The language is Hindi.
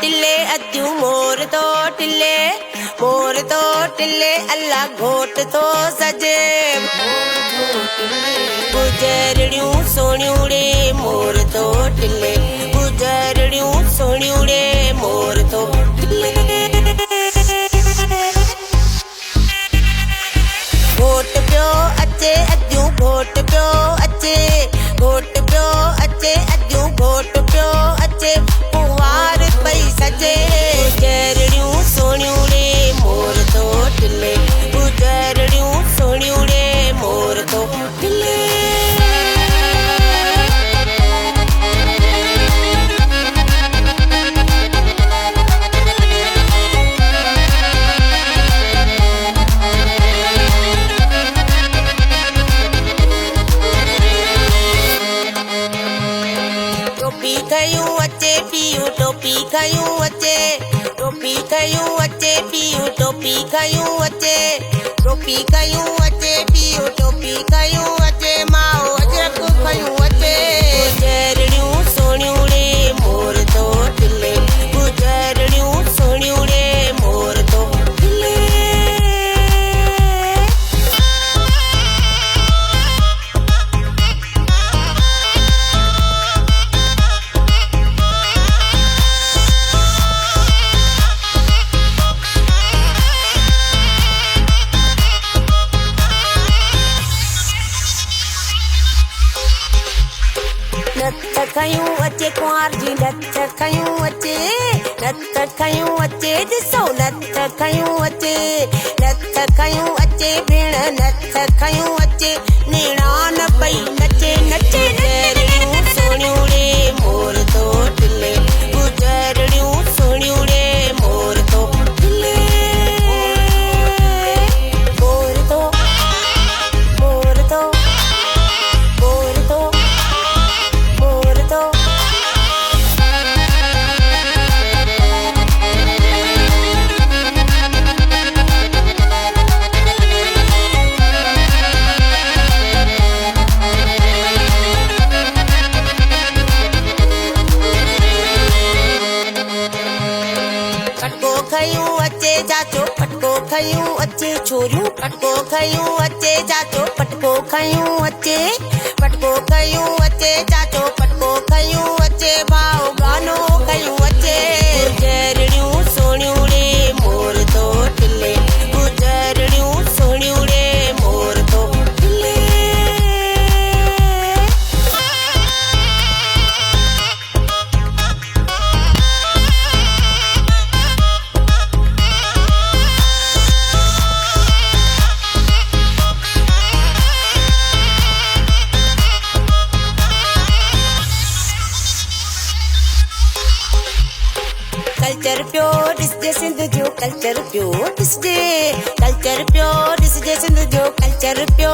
टिले अद्यू मोर तो टिले अल्लाह घोट तो सजे गुजरड़ियूं सोनियूं रे मोर तो टिले गुजरड़ियूं सोनियूं रे मोर तो टिले घोट पियो अचे अद्यू घोट पियो अचे अद्यू घोट पियो अचे कुंवार पई सजे गुजरड़ियूं सोनियूं रे मोर तो टिले गुजरड़ियूं सोनियूं रे मोर तो टिले टोपी खयूं अचे पियो टोपी खयूं अचे पियो टोपी खयूं अचे माओ अजरक खयूं अचे गुजरड़ियूं सोनियूं रे मोर तो टिले गुजरड़ियूं सोनियूं रे मोर तो टिले खयूं अचे कुंवार जी नथ खयूं अचे ॾिसो नथ खयूं अचे भेण नथ खयूं अचे निणान पई नचे गुजरड़ियूं सोनियूं रे मोर तो टिले गुजरड़ियूं सोनियूं रे मोर तो टिले मोर तो मोर तो मोर तो मोर तो पटको खयूं अचे चाचो पटको खयूं अचे छोरियूं पटको खयूं अचे चाचो पटको खयूं अचे चाचो पटको खयूं अचे भाऊ गानो खयूं अचे गुजरड़ियूं सोनियूं रे मोर तो टिले गुजरड़ियूं सोनियूं रे मोर तो टिले कल्चर पियो ॾिसजे सिंध जो कल्चर पियो ॾिसजे सिंध जो कल्चर पियो